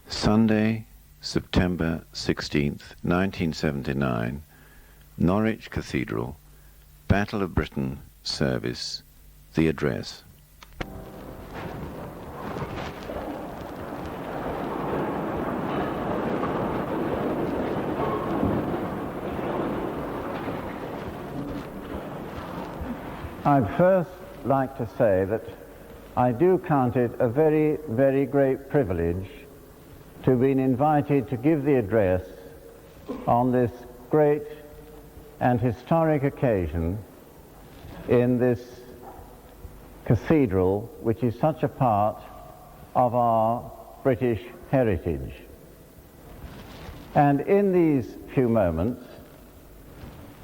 Sunday, September 16th, 1979, Norwich Cathedral, Battle of Britain service, the address. I'd first like to say that I do count it a very, very great privilege to have been invited to give the address on this great and historic occasion in this cathedral, which is such a part of our British heritage. And in these few moments,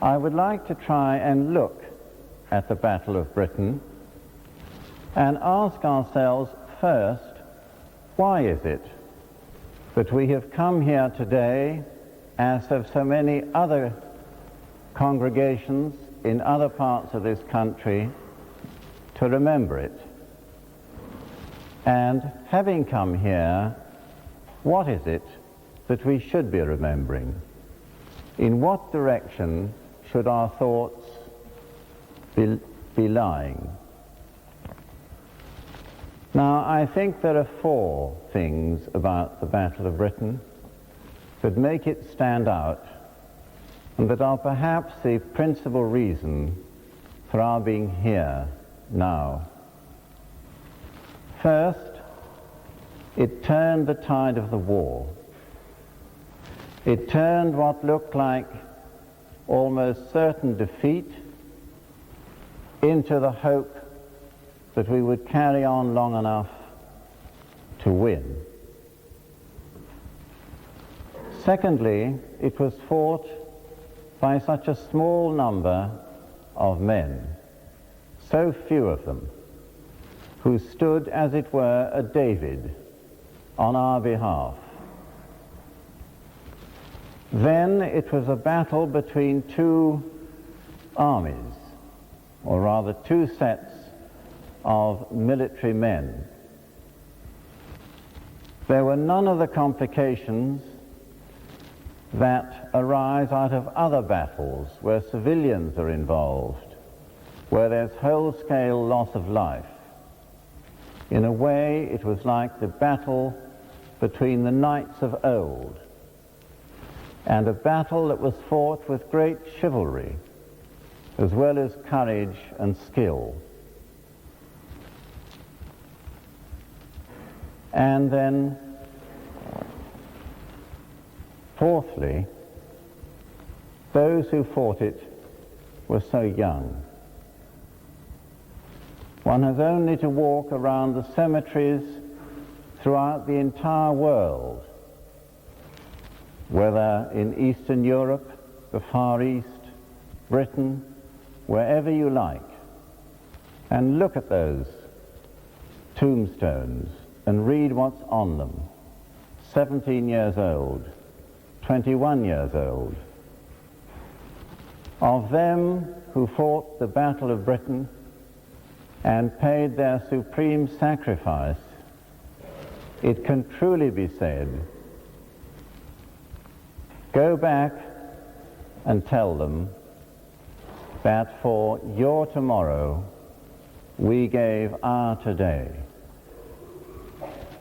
I would like to try and look at the Battle of Britain and ask ourselves first, why is it that we have come here today, as have so many other congregations in other parts of this country, to remember it? And having come here, what is it that we should be remembering? In what direction should our thoughts be lying? Now, I think there are four things about the Battle of Britain that make it stand out and that are perhaps the principal reason for our being here now. First, it turned the tide of the war. It turned what looked like almost certain defeat into the hope that we would carry on long enough to win. Secondly, it was fought by such a small number of men, so few of them, who stood, as it were, a David on our behalf. Then it was a battle between two armies, or rather two sets of military men. There were none of the complications that arise out of other battles where civilians are involved, where there's whole-scale loss of life. In a way, it was like the battle between the knights of old, and a battle that was fought with great chivalry, as well as courage and skill. And then, fourthly, those who fought it were so young. One has only to walk around the cemeteries throughout the entire world, whether in Eastern Europe, the Far East, Britain, wherever you like, and look at those tombstones and read what's on them. 17 years old, 21 years old. Of them who fought the Battle of Britain and paid their supreme sacrifice, it can truly be said, go back and tell them that for your tomorrow we gave our today.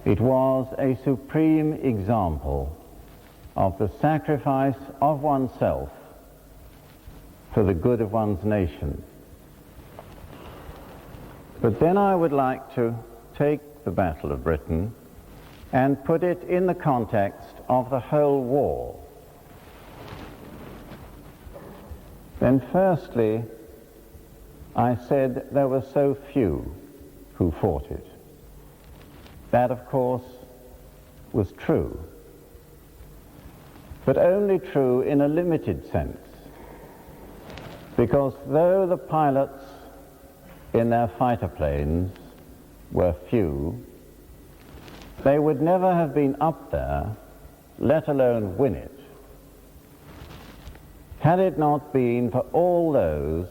It was a supreme example of the sacrifice of oneself for the good of one's nation. But then I would like to take the Battle of Britain and put it in the context of the whole war. Then firstly, I said there were so few who fought it. That, of course, was true, but only true in a limited sense, because though the pilots in their fighter planes were few, they would never have been up there, let alone win it, had it not been for all those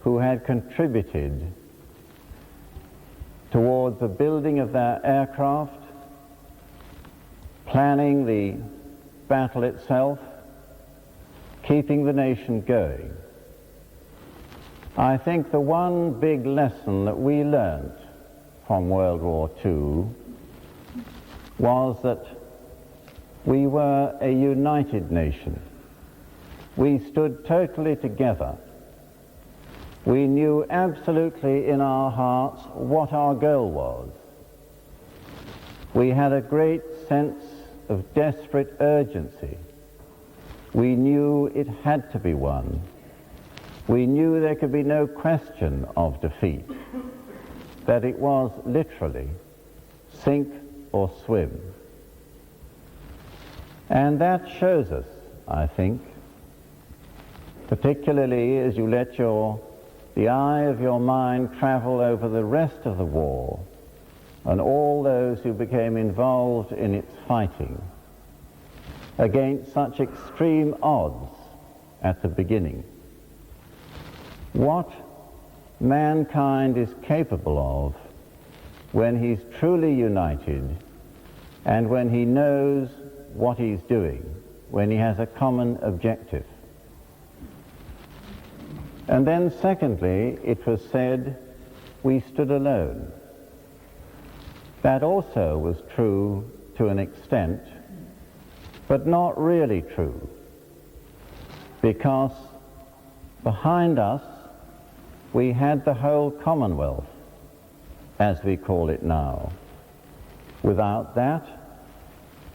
who had contributed towards the building of their aircraft, planning the battle itself, keeping the nation going. I think the one big lesson that we learned from World War II was that we were a united nation. We stood totally together. We knew absolutely in our hearts what our goal was. We had a great sense of desperate urgency. We knew it had to be won. We knew there could be no question of defeat, that it was literally sink or swim. And that shows us, I think, particularly as you let the eye of your mind travel over the rest of the war and all those who became involved in its fighting against such extreme odds at the beginning. What mankind is capable of when he's truly united and when he knows what he's doing, when he has a common objective. And then secondly, it was said, we stood alone. That also was true to an extent, but not really true, because behind us we had the whole Commonwealth, as we call it now. Without that,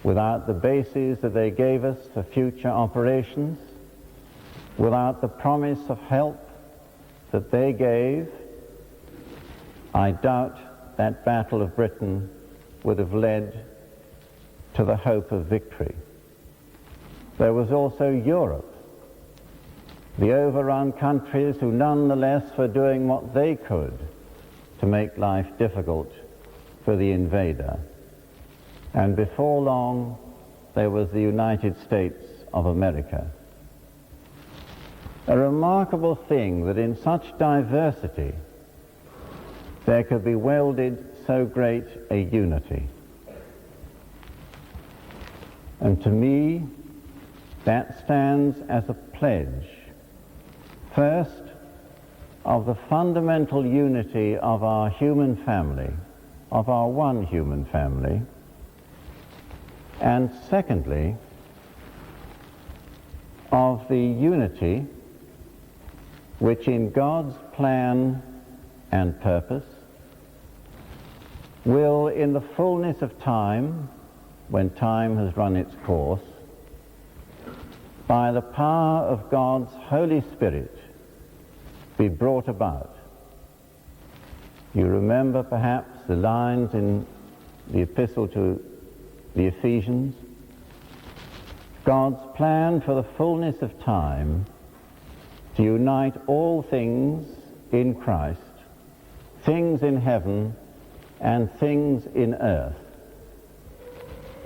without the bases that they gave us for future operations, without the promise of help that they gave, I doubt that Battle of Britain would have led to the hope of victory. There was also Europe, the overrun countries who nonetheless were doing what they could to make life difficult for the invader. And before long, there was the United States of America. A remarkable thing that in such diversity there could be welded so great a unity. And to me, that stands as a pledge, first, of the fundamental unity of our human family, of our one human family, and secondly, of the unity which in God's plan and purpose will, in the fullness of time, when time has run its course, by the power of God's Holy Spirit, be brought about. You remember perhaps the lines in the epistle to the Ephesians? God's plan for the fullness of time to unite all things in Christ, things in heaven and things in earth.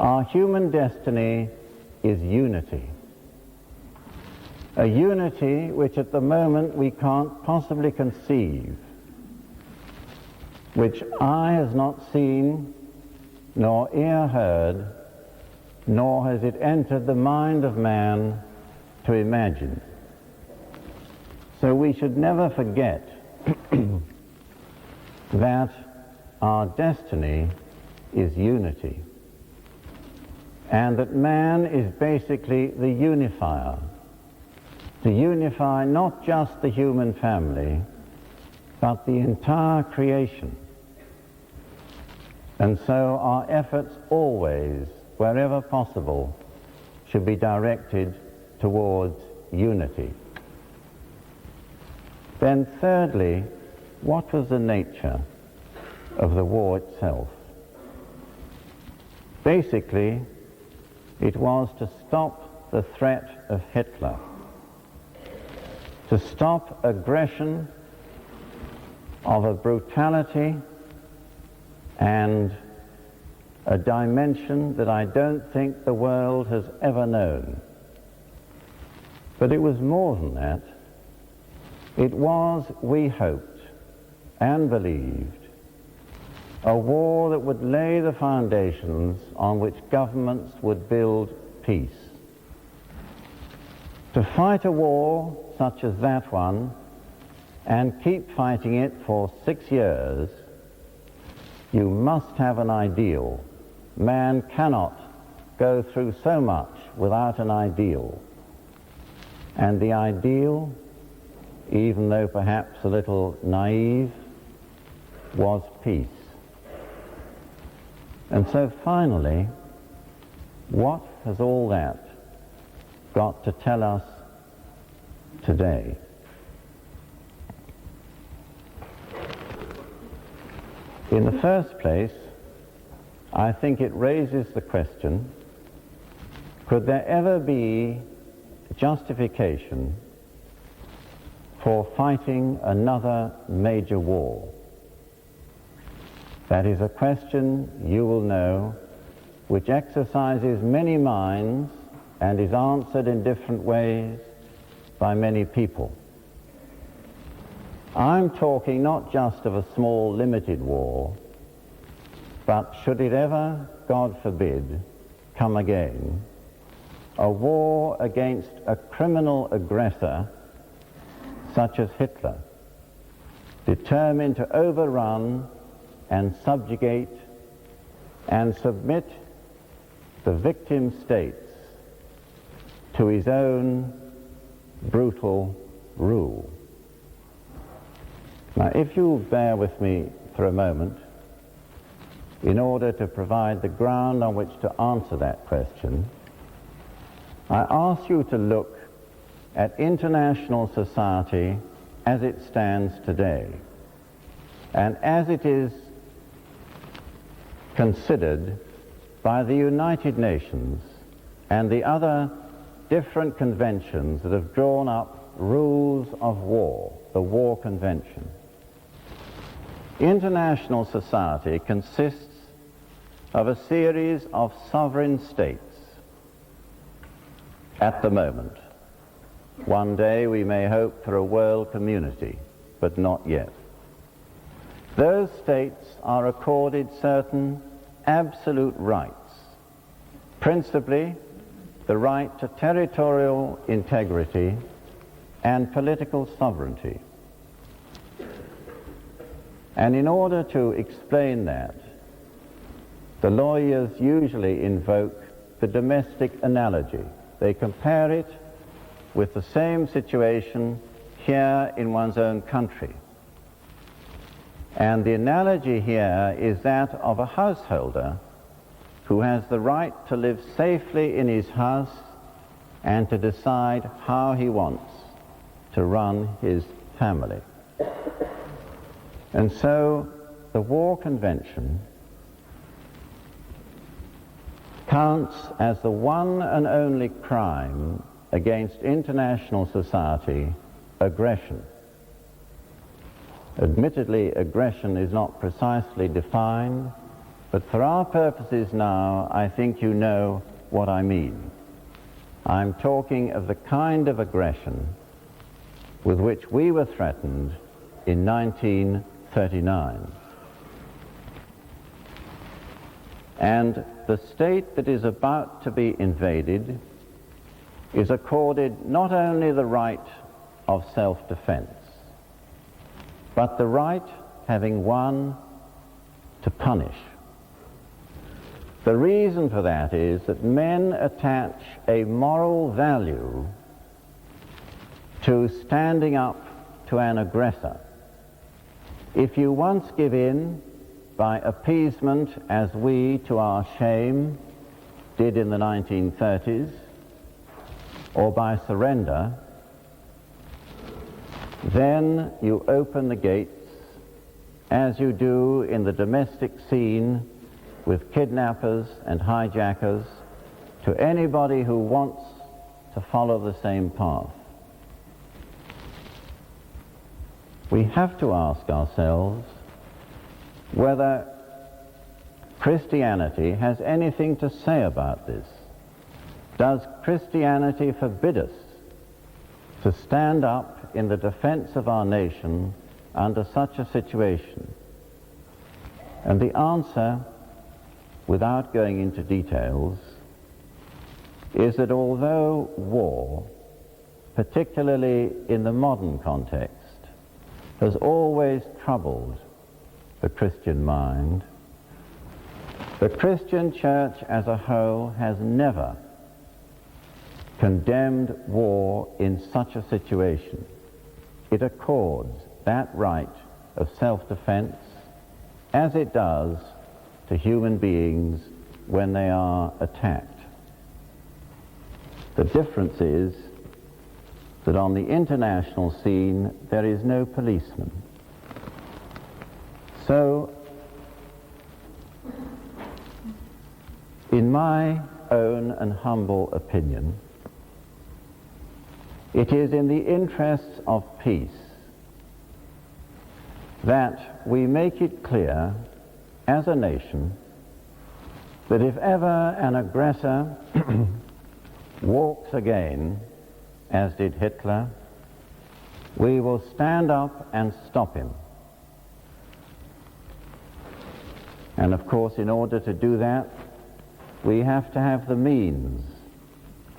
Our human destiny is unity. A unity which at the moment we can't possibly conceive, which eye has not seen, nor ear heard, nor has it entered the mind of man to imagine. So we should never forget that our destiny is unity, and that man is basically the unifier, to unify not just the human family, but the entire creation. And so our efforts always, wherever possible, should be directed towards unity. Then thirdly, what was the nature of the war itself? Basically, it was to stop the threat of Hitler, to stop aggression of a brutality and a dimension that I don't think the world has ever known. But it was more than that. It was, we hoped and believed, a war that would lay the foundations on which governments would build peace. To fight a war such as that one and keep fighting it for 6 years, you must have an ideal. Man cannot go through so much without an ideal. And the ideal, even though perhaps a little naive, was peace. And so finally, what has all that got to tell us today? In the first place, I think it raises the question, could there ever be justification for fighting another major war? That is a question, you will know, which exercises many minds and is answered in different ways by many people. I'm talking not just of a small, limited war, but should it ever, God forbid, come again, a war against a criminal aggressor such as Hitler, determined to overrun and subjugate and submit the victim states to his own brutal rule. Now, if you'll bear with me for a moment, in order to provide the ground on which to answer that question, I ask you to look at international society as it stands today, and as it is considered by the United Nations and the other different conventions that have drawn up rules of war, the War Convention. International society consists of a series of sovereign states at the moment. One day we may hope for a world community, but not yet. Those states are accorded certain absolute rights, principally the right to territorial integrity and political sovereignty. And in order to explain that, the lawyers usually invoke the domestic analogy. They compare it with the same situation here in one's own country. And the analogy here is that of a householder who has the right to live safely in his house and to decide how he wants to run his family. And so the War Convention counts as the one and only crime against international society, aggression. Admittedly, aggression is not precisely defined, but for our purposes now, I think you know what I mean. I'm talking of the kind of aggression with which we were threatened in 1939. And the state that is about to be invaded is accorded not only the right of self-defense, but the right, having won, to punish. The reason for that is that men attach a moral value to standing up to an aggressor. If you once give in by appeasement, as we, to our shame, did in the 1930s, or by surrender, then you open the gates, as you do in the domestic scene with kidnappers and hijackers, to anybody who wants to follow the same path. We have to ask ourselves whether Christianity has anything to say about this. Does Christianity forbid us to stand up in the defense of our nation under such a situation? And the answer, without going into details, is that although war, particularly in the modern context, has always troubled the Christian mind, the Christian church as a whole has never condemned war in such a situation. It accords that right of self-defense as it does to human beings when they are attacked. The difference is that on the international scene there is no policeman. So, in my own and humble opinion, it is in the interests of peace that we make it clear as a nation that if ever an aggressor walks again, as did Hitler, we will stand up and stop him. And of course, in order to do that, we have to have the means,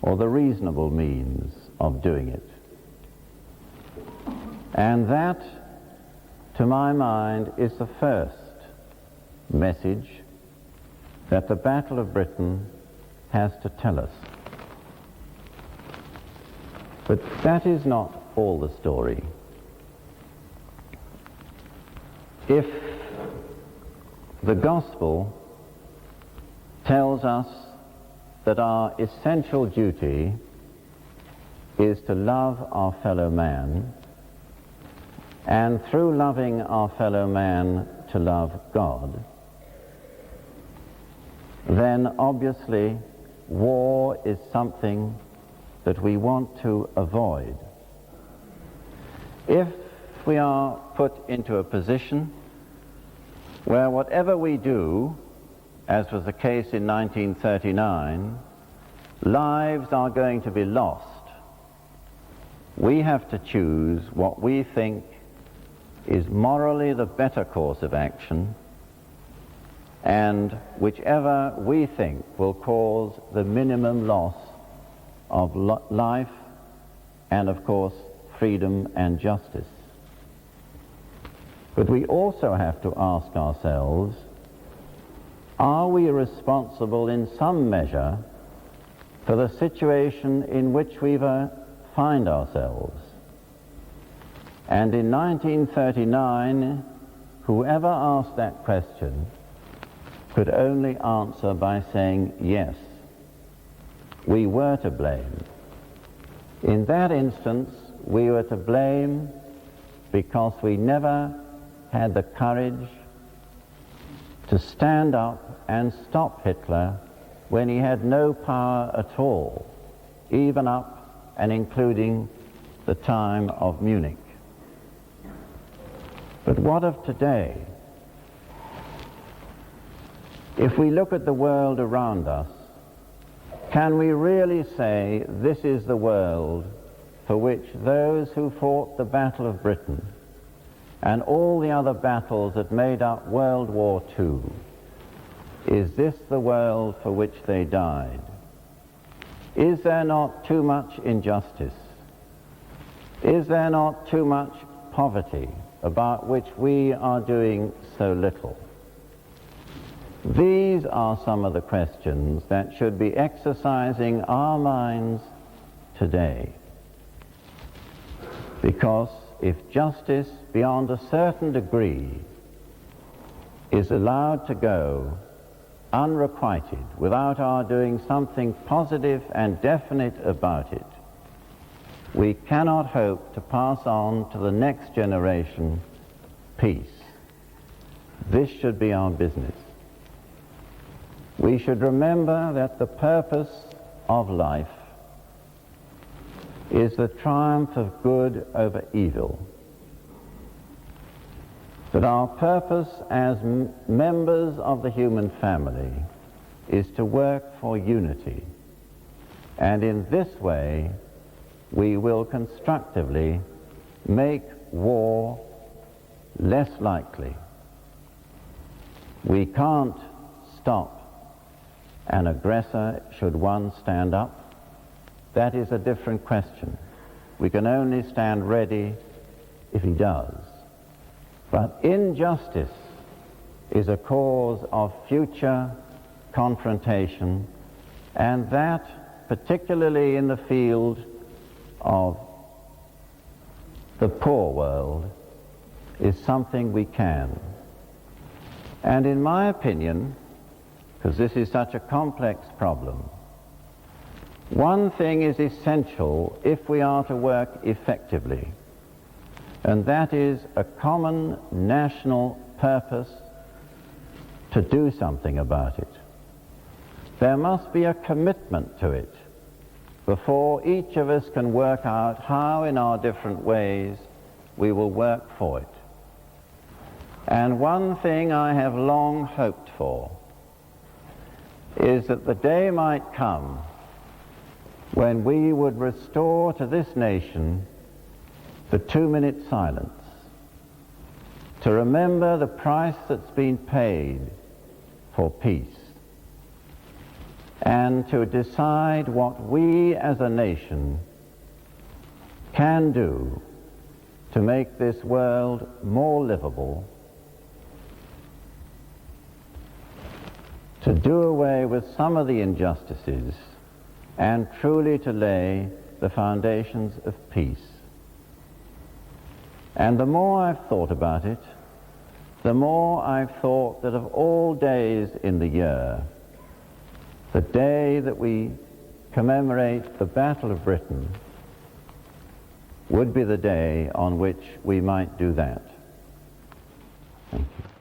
or the reasonable means, of doing it. And that, to my mind, is the first message that the Battle of Britain has to tell us. But that is not all the story. If the Gospel tells us that our essential duty is to love our fellow man, and through loving our fellow man to love God, then obviously war is something that we want to avoid. If we are put into a position where whatever we do, as was the case in 1939, lives are going to be lost, we have to choose what we think is morally the better course of action, and whichever we think will cause the minimum loss of life and, of course, freedom and justice. But we also have to ask ourselves, are we responsible in some measure for the situation in which we find ourselves? And in 1939, whoever asked that question could only answer by saying yes. We were to blame. In that instance, we were to blame because we never had the courage to stand up and stop Hitler when he had no power at all, even up and including the time of Munich. But what of today? If we look at the world around us, can we really say this is the world for which those who fought the Battle of Britain and all the other battles that made up World War II, is this the world for which they died? Is there not too much injustice? Is there not too much poverty about which we are doing so little? These are some of the questions that should be exercising our minds today. Because if justice beyond a certain degree is allowed to go unrequited without our doing something positive and definite about it, we cannot hope to pass on to the next generation peace. This should be our business. We should remember that the purpose of life is the triumph of good over evil. That our purpose as members of the human family is to work for unity. And in this way, we will constructively make war less likely. We can't stop an aggressor should one stand up. That is a different question. We can only stand ready if he does. But injustice is a cause of future confrontation, and that, particularly in the field of the poor world, is something we can. And in my opinion, because this is such a complex problem, one thing is essential if we are to work effectively, and that is a common national purpose to do something about it. There must be a commitment to it before each of us can work out how in our different ways we will work for it. And one thing I have long hoped for is that the day might come when we would restore to this nation the 2-minute silence, to remember the price that's been paid for peace, and to decide what we as a nation can do to make this world more livable, to do away with some of the injustices, and truly to lay the foundations of peace. And the more I've thought about it, the more I've thought that of all days in the year, the day that we commemorate the Battle of Britain would be the day on which we might do that. Thank you.